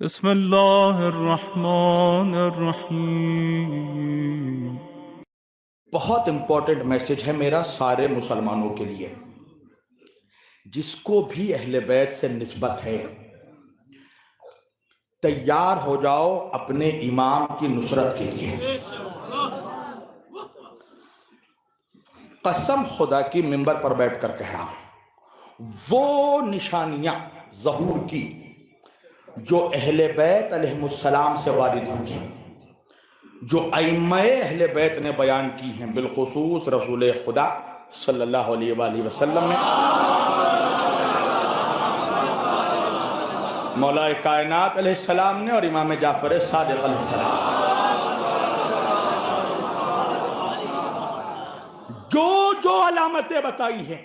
بسم اللہ الرحمن الرحیم۔ بہت امپورٹنٹ میسج ہے میرا سارے مسلمانوں کے لیے، جس کو بھی اہل بیت سے نسبت ہے تیار ہو جاؤ اپنے امام کی نصرت کے لیے۔ قسم خدا کی منبر پر بیٹھ کر کہہ رہا ہوں، وہ نشانیاں ظہور کی جو اہل بیت علیہ السلام سے وارد ہوئی ہیں، جو ائمہ اہل بیت نے بیان کی ہیں، بالخصوص رسول خدا صلی اللہ علیہ وآلہ وسلم نے، مولا کائنات علیہ السلام نے، اور امام جعفر صادق علیہ السلام، جو علامتیں بتائی ہیں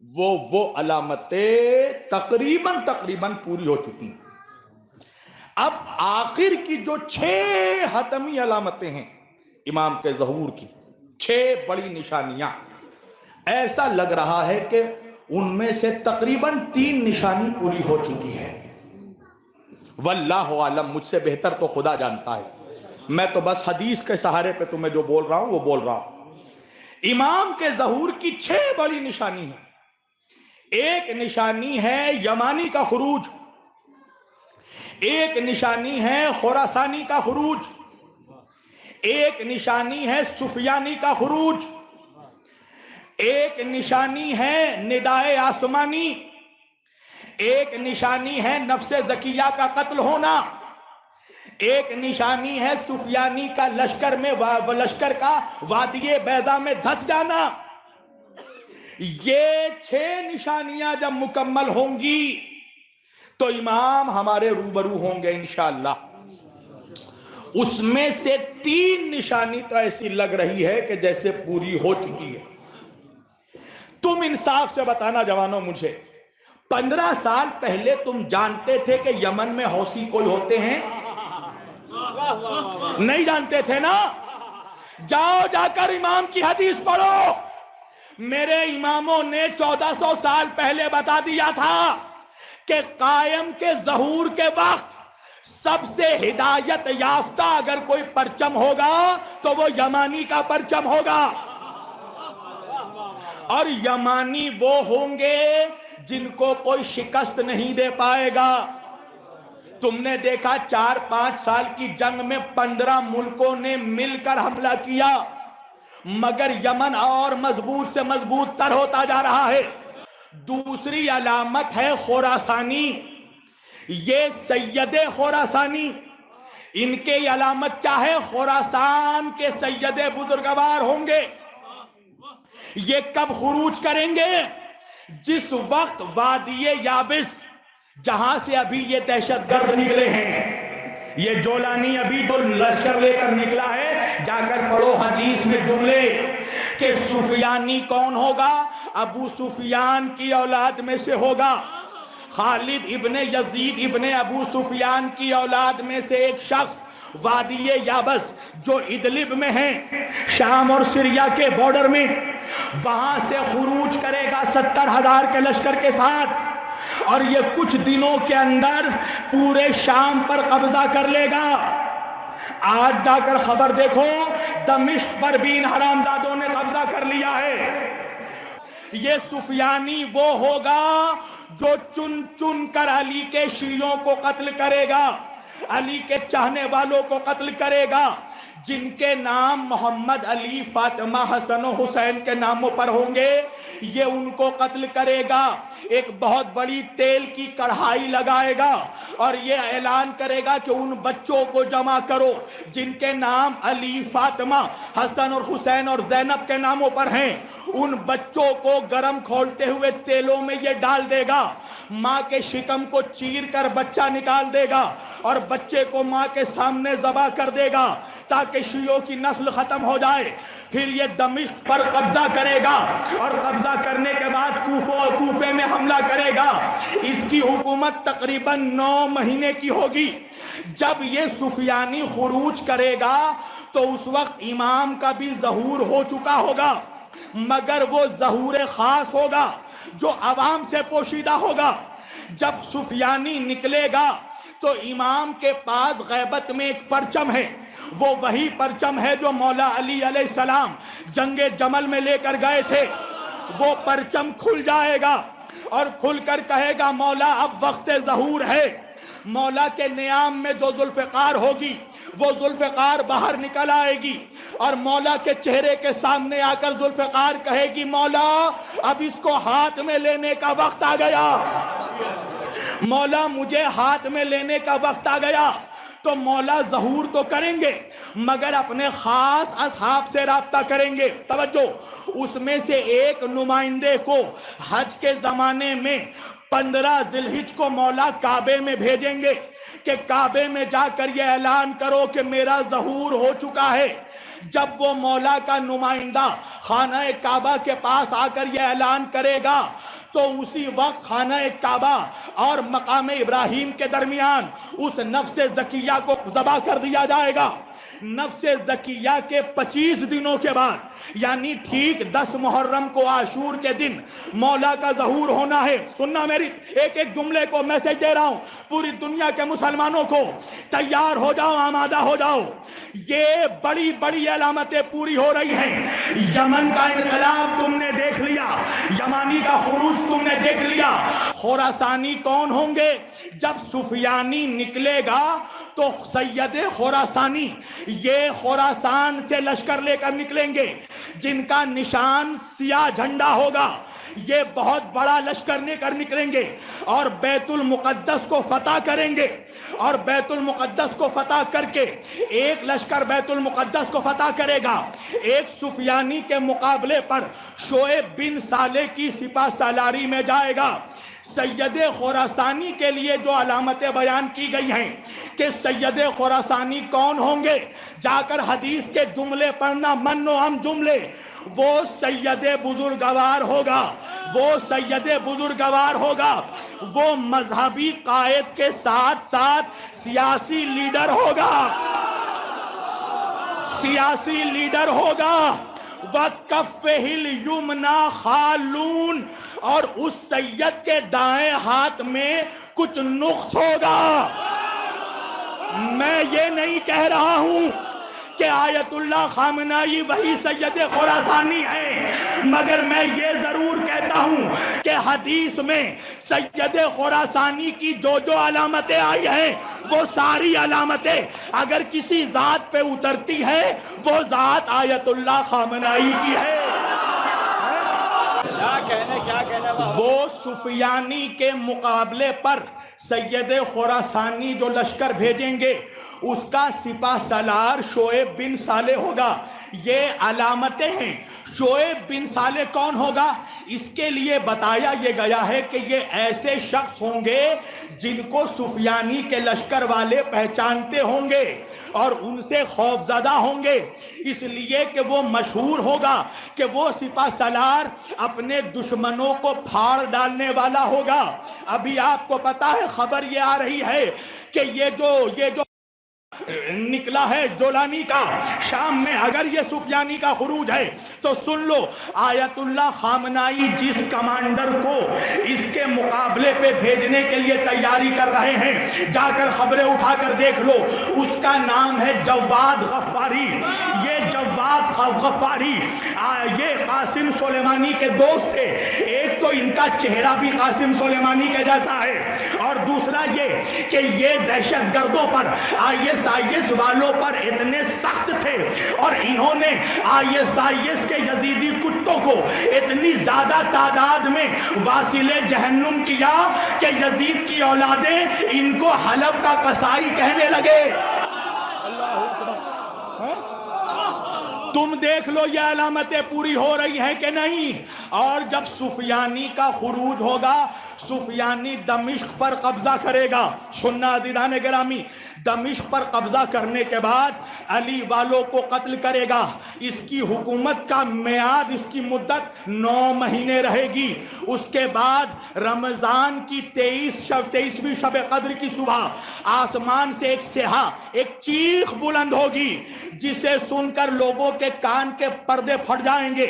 وہ علامتیں تقریباً پوری ہو چکی ہیں۔ اب آخر کی جو 6 حتمی علامتیں ہیں امام کے ظہور کی، 6 بڑی نشانیاں، ایسا لگ رہا ہے کہ ان میں سے تقریباً 3 نشانی پوری ہو چکی ہے۔ واللہ عالم، مجھ سے بہتر تو خدا جانتا ہے، میں تو بس حدیث کے سہارے پہ تمہیں جو بول رہا ہوں وہ بول رہا ہوں۔ امام کے ظہور کی 6 بڑی نشانی ہیں۔ ایک نشانی ہے یمانی کا خروج، ایک نشانی ہے خراسانی کا خروج، ایک نشانی ہے سفیانی کا خروج، ایک نشانی ہے ندائے آسمانی، ایک نشانی ہے نفس زکیہ کا قتل ہونا، ایک نشانی ہے سفیانی کا لشکر کا وادی بیضا میں دھس جانا۔ یہ 6 نشانیاں جب مکمل ہوں گی تو امام ہمارے روبرو ہوں گے انشاءاللہ۔ اس میں سے 3 نشانی تو ایسی لگ رہی ہے کہ جیسے پوری ہو چکی ہے۔ تم انصاف سے بتانا جوانوں مجھے، 15 سال پہلے تم جانتے تھے کہ یمن میں حوثی کوئی ہوتے ہیں؟ نہیں جانتے تھے نا؟ جاؤ جا کر امام کی حدیث پڑھو، میرے اماموں نے 1400 سال پہلے بتا دیا تھا کہ قائم کے ظہور کے وقت سب سے ہدایت یافتہ اگر کوئی پرچم ہوگا تو وہ یمانی کا پرچم ہوگا، اور یمانی وہ ہوں گے جن کو کوئی شکست نہیں دے پائے گا۔ تم نے دیکھا 4-5 سال کی جنگ میں 15 ملکوں نے مل کر حملہ کیا، مگر یمن اور مضبوط سے مضبوط تر ہوتا جا رہا ہے۔ دوسری علامت ہے خراسانی، یہ سید خراسانی، ان کے علامت کیا ہے؟ خراسان کے سید بزرگوار ہوں گے۔ یہ کب خروج کریں گے؟ جس وقت وادی یابس، جہاں سے ابھی یہ دہشت گرد نکلے ہیں، یہ جولانی ابھی تو لشکر لے کر نکلا ہے، جا کر پڑھو حدیث میں جملے کہ سفیانی کون ہوگا؟ ابو سفیان کی اولاد میں سے ہوگا، خالد ابن یزید ابن ابو سفیان کی اولاد میں سے ایک شخص وادی یابس جو ادلب میں ہیں، شام اور سیریا کے بارڈر میں، وہاں سے خروج کرے گا 70,000 کے لشکر کے ساتھ، اور یہ کچھ دنوں کے اندر پورے شام پر قبضہ کر لے گا۔ آج جا کر خبر دیکھو، دمشق پر بھی ان حرامزادوں نے قبضہ کر لیا ہے۔ یہ سفیانی وہ ہوگا جو چن چن کر علی کے شیعوں کو قتل کرے گا، علی کے چاہنے والوں کو قتل کرے گا، جن کے نام محمد علی، فاطمہ، حسن و حسین کے ناموں پر ہوں گے، یہ ان کو قتل کرے گا۔ ایک بہت بڑی تیل کی کڑھائی لگائے گا اور یہ اعلان کرے گا کہ ان بچوں کو جمع کرو جن کے نام علی، فاطمہ، حسن اور حسین اور زینب کے ناموں پر ہیں۔ ان بچوں کو گرم کھولتے ہوئے تیلوں میں یہ ڈال دے گا، ماں کے شکم کو چیر کر بچہ نکال دے گا اور بچے کو ماں کے سامنے ذبح کر دے گا تاکہ شیعوں کی نسل ختم ہو جائے۔ پھر یہ دمشق پر قبضہ کرے گا اور قبضہ کرنے کے بعد کوفے میں حملہ کرے گا۔ اس کی حکومت تقریباً 9 مہینے کی ہوگی۔ جب یہ سفیانی خروج کرے گا تو اس وقت امام کا بھی ظہور ہو چکا ہوگا، مگر وہ ظہور خاص ہوگا جو عوام سے پوشیدہ ہوگا۔ جب سفیانی نکلے گا تو امام کے پاس غیبت میں ایک پرچم ہے، وہ وہی پرچم ہے جو مولا علی علیہ السلام جنگ جمل میں لے کر گئے تھے۔ وہ پرچم کھل جائے گا اور کھل کر کہے گا مولا اب وقت ظہور ہے۔ مولا کے نیام میں جو ذوالفقار ہوگی وہ ذوالفقار باہر نکل آئے گی اور مولا کے چہرے کے سامنے آ کر ذوالفقار کہے گی مولا اب اس کو ہاتھ میں لینے کا وقت آ گیا، مولا مجھے ہاتھ میں لینے کا وقت آ گیا۔ تو مولا ظہور تو کریں گے مگر اپنے خاص اصحاب سے رابطہ کریں گے۔ توجہ، اس میں سے ایک نمائندے کو حج کے زمانے میں 15 ذی الحج کو مولا کعبے میں بھیجیں گے کہ کعبے میں جا کر یہ اعلان کرو کہ میرا ظہور ہو چکا ہے۔ جب وہ مولا کا نمائندہ خانہ کعبہ کے پاس آ کر یہ اعلان کرے گا تو اسی وقت خانہ کعبہ اور مقام ابراہیم کے درمیان اس نفس زکیہ کو ذبح کر دیا جائے گا۔ نفس زکیہ کے 25 دنوں کے بعد یعنی ٹھیک 10 محرم کو عاشور کے دن مولا کا ظہور ہونا ہے۔ سننا میری ایک ایک جملے کو میسج دے رہا ہوں پوری دنیا کے مسلمانوں کو، تیار ہو جاؤ، آمادہ ہو جاؤ۔ یہ بڑی بڑی علامتیں پوری ہو رہی ہیں۔ یمن کا انقلاب تم نے دیکھ لیا، یمانی کا خروج تم نے دیکھ لیا۔ خراسانی کون ہوں گے؟ جب سفیانی نکلے گا تو سید خراسانی یہ خراسان سے لشکر لے کر نکلیں گے جن کا نشان سیاہ جھنڈا ہوگا۔ یہ بہت بڑا لشکر لے کر نکلیں گے اور بیت المقدس کو فتح کریں گے، اور بیت المقدس کو فتح کر کے ایک لشکر بیت المقدس کو فتح کرے گا، ایک سفیانی کے مقابلے پر شعیب بن صالح کی سپہ سالاری میں جائے گا۔ سید خراسانی کے لیے جو علامتیں بیان کی گئی ہیں کہ سید خراسانی کون ہوں گے، جا کر حدیث کے جملے پڑھنا، من و ہم جملے۔ وہ سید بزرگوار ہوگا، وہ سید بزرگوار ہوگا، وہ مذہبی قائد کے ساتھ ساتھ سیاسی لیڈر ہوگا، سیاسی لیڈر ہوگا۔ وَكَفِّهِ الْيُمْنَى خَالُونَ، اور اس سید کے دائیں ہاتھ میں کچھ نقص ہوگا۔ میں یہ نہیں کہہ رہا ہوں کہ آیت اللہ خامنائی وہی سید خراسانی ہے، مگر میں یہ ضرور کہتا ہوں کہ حدیث میں سید خراسانی کی جو جو علامتیں آئی ہیں وہ ساری علامتیں اگر کسی ذات پہ اترتی ہے وہ ذات آیت اللہ خامنائی کی ہے۔ وہ سفیانی کے مقابلے پر سید خراسانی جو لشکر بھیجیں گے اس کا سپہ سالار شعیب بن صالح ہوگا۔ یہ علامتیں ہیں۔ شعیب بن صالح کون ہوگا؟ اس کے لیے بتایا یہ گیا ہے کہ یہ ایسے شخص ہوں گے جن کو سفیانی کے لشکر والے پہچانتے ہوں گے اور ان سے خوف زدہ ہوں گے، اس لیے کہ وہ مشہور ہوگا کہ وہ سپہ سالار اپنے دشمنوں کو پھاڑ ڈالنے والا ہوگا۔ ابھی آپ کو پتا ہے، خبر یہ آ رہی ہے کہ یہ جو نکلا ہے جولانی کا شام میں، اگر یہ سفیانی کا خروج ہے تو سن لو، آیت اللہ خامنائی جس کمانڈر کو اس کے مقابلے پہ بھیجنے کے لیے تیاری کر رہے ہیں، جا کر خبریں اٹھا کر دیکھ لو، اس کا نام ہے جواد غفاری۔ یہ جواد غفاری یہ قاسم سلیمانی کے دوست تھے۔ ایک تو ان کا چہرہ بھی قاسم سلیمانی کے جیسا ہے، اور دوسرا یہ کہ یہ دہشت گردوں پر ISIS والوں پر اتنے سخت تھے اور انہوں نے ISIS کے یزیدی کتوں کو اتنی زیادہ تعداد میں واصل جہنم کیا کہ یزید کی اولادیں ان کو حلب کا قصائی کہنے لگے۔ تم دیکھ لو یہ علامتیں پوری ہو رہی ہیں کہ نہیں۔ اور جب سفیانی کا خروج ہوگا، سفیانی دمشق پر قبضہ کرے گا۔ سننا عزیزان گرامی، دمشق پر قبضہ کرنے کے بعد علی والوں کو قتل کرے گا۔ اس کی حکومت کا میعاد، اس کی مدت 9 مہینے رہے گی۔ اس کے بعد رمضان کی 23ویں شب قدر کی صبح آسمان سے ایک صیحہ، ایک چیخ بلند ہوگی جسے سن کر لوگوں کے کان کے پردے پھٹ جائیں گے،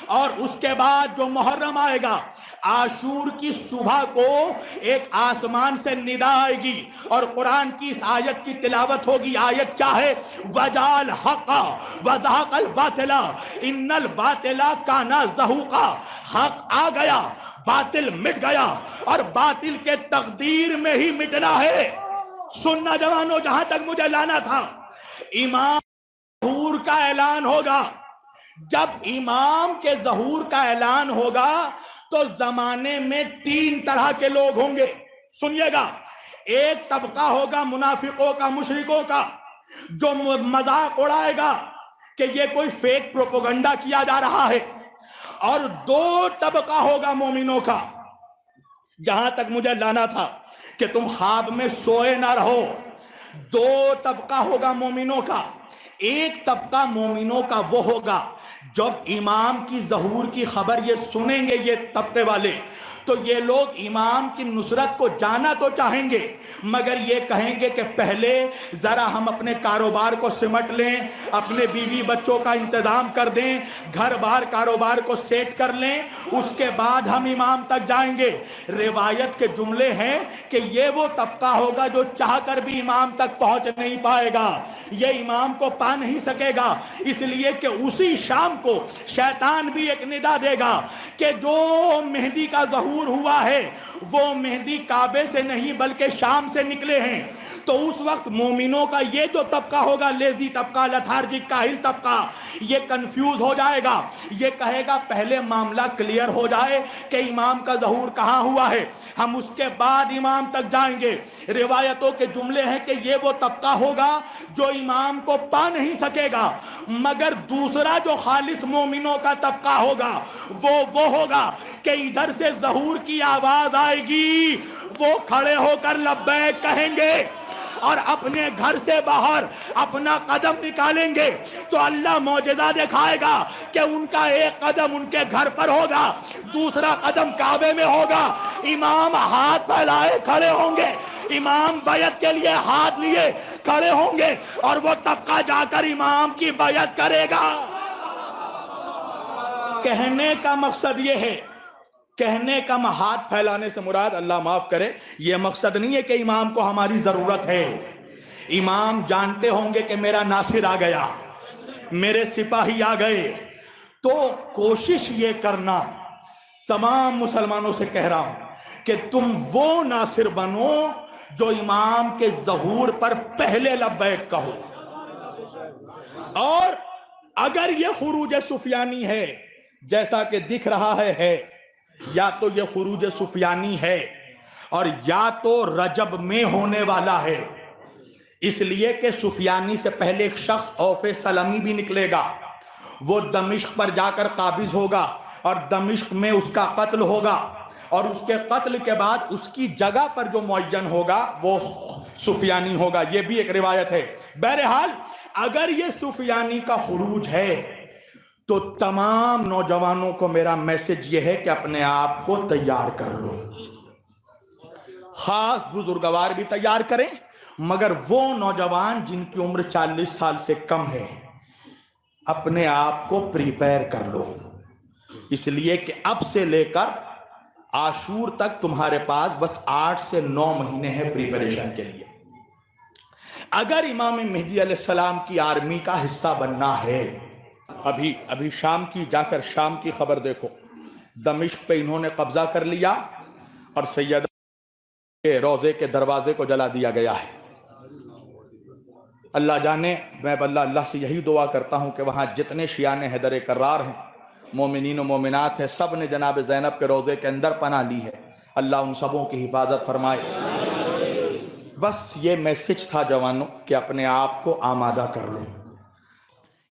اور اس کے بعد بعد جو محرم آئے گا، عاشور کی صبح کو ایک آسمان سے ندا آئے گی اور قرآن کی اس آیت کی تلاوت ہوگی۔ آیت کیا ہے؟ وَجَعَلَ الْحَقَّ وَزَهَقَ الْبَاطِلَ إِنَّ الْبَاطِلَ كَانَ زَهُوقًا۔ حق آ گیا، باطل مٹ گیا، اور باطل کے تقدیر میں ہی مٹنا ہے۔ سننا جوانوں، جہاں تک مجھے لانا تھا، امام ظہور کا اعلان ہوگا۔ جب امام کے ظہور کا اعلان ہوگا تو زمانے میں 3 طرح کے لوگ ہوں گے۔ سنیے گا، ایک طبقہ ہوگا منافقوں کا، مشرکوں کا، جو مذاق اڑائے گا کہ یہ کوئی فیک پروپیگنڈا کیا جا رہا ہے، اور 2 طبقہ ہوگا مومنوں کا۔ جہاں تک مجھے لانا تھا کہ تم خواب میں سوئے نہ رہو، 2 طبقہ ہوگا مومنوں کا۔ ایک طبقہ مومنوں کا وہ ہوگا جب امام کی ظہور کی خبر یہ سنیں گے، یہ طبقے والے، تو یہ لوگ امام کی نصرت کو جانا تو چاہیں گے، مگر یہ کہیں گے کہ پہلے ذرا ہم اپنے کاروبار کو سمٹ لیں، اپنے بیوی بچوں کا انتظام کر دیں، گھر بار کاروبار کو سیٹ کر لیں، اس کے بعد ہم امام تک جائیں گے۔ روایت کے جملے ہیں کہ یہ وہ طبقہ ہوگا جو چاہ کر بھی امام تک پہنچ نہیں پائے گا، یہ امام کو پا نہیں سکے گا، اس لیے کہ اسی شام کو شیطان بھی ایک ندا دے گا کہ جو مہدی کا ظہور ہوا ہے وہ مہدی کعبے سے نہیں بلکہ شام سے نکلے ہیں۔ تو اس وقت مومنوں کا یہ جو طبقہ ہوگا، لیزی طبقہ، لتھارجک، کاہل طبقہ، یہ کنفیوز ہو جائے گا، یہ کہے گا پہلے معاملہ کلیئر ہو جائے کہ امام کا ظہور کہاں ہوا ہے، ہم اس کے بعد امام تک جائیں گے۔ روایتوں کے جملے ہیں کہ یہ وہ طبقہ ہوگا جو امام کو پا نہیں سکے گا، مگر دوسرا جو خالص مومنوں کا طبقہ ہوگا وہ ہوگا کہ ادھر سے ظہور کی آواز آئے گی، وہ کھڑے ہو کر لبیک کہیں گے، اور اپنے گھر سے باہر اپنا قدم نکالیں گے تو اللہ معجزہ دکھائے گا کہ ان کا ایک قدم ان کے گھر پر ہوگا، دوسرا قدم کعبے میں ہوگا۔ امام ہاتھ پھیلائے کھڑے ہوں گے، امام بیعت کے لیے ہاتھ لیے کھڑے ہوں گے، اور وہ طبقہ جا کر امام کی بیعت کرے گا۔ کہنے کا مقصد یہ ہے، کہنے کا ہاتھ پھیلانے سے مراد، اللہ معاف کرے، یہ مقصد نہیں ہے کہ امام کو ہماری ضرورت ہے۔ امام جانتے ہوں گے کہ میرا ناصر آ گیا، میرے سپاہی آ گئے، تو کوشش یہ کرنا، تمام مسلمانوں سے کہہ رہا ہوں کہ تم وہ ناصر بنو جو امام کے ظہور پر پہلے لبیک کہو۔ اور اگر یہ خروج سفیانی ہے جیسا کہ دکھ رہا ہے، یا تو یہ خروج سفیانی ہے اور یا تو رجب میں ہونے والا ہے، اس لیے کہ سفیانی سے پہلے ایک شخص اوف سلمی بھی نکلے گا، وہ دمشق پر جا کر قابض ہوگا اور دمشق میں اس کا قتل ہوگا، اور اس کے قتل کے بعد اس کی جگہ پر جو معین ہوگا وہ سفیانی ہوگا، یہ بھی ایک روایت ہے۔ بہرحال اگر یہ سفیانی کا خروج ہے تو تمام نوجوانوں کو میرا میسج یہ ہے کہ اپنے آپ کو تیار کر لو، خاص بزرگوار بھی تیار کریں، مگر وہ نوجوان جن کی عمر 40 سال سے کم ہے اپنے آپ کو پریپیئر کر لو، اس لیے کہ اب سے لے کر عاشور تک تمہارے پاس بس 8 سے 9 مہینے ہیں پریپریشن کے لیے۔ اگر امام مہدی علیہ السلام کی آرمی کا حصہ بننا ہے، ابھی شام کی جا کر شام کی خبر دیکھو، دمشق پہ انہوں نے قبضہ کر لیا اور سیدہ کے روضے کے دروازے کو جلا دیا گیا ہے۔ اللہ جانے، میں اللہ سے یہی دعا کرتا ہوں کہ وہاں جتنے شیعان حیدر کرار ہیں، مومنین و مومنات ہیں، سب نے جناب زینب کے روضے کے اندر پناہ لی ہے، اللہ ان سبوں کی حفاظت فرمائے۔ بس یہ میسج تھا جوانوں کہ اپنے آپ کو آمادہ کر لو۔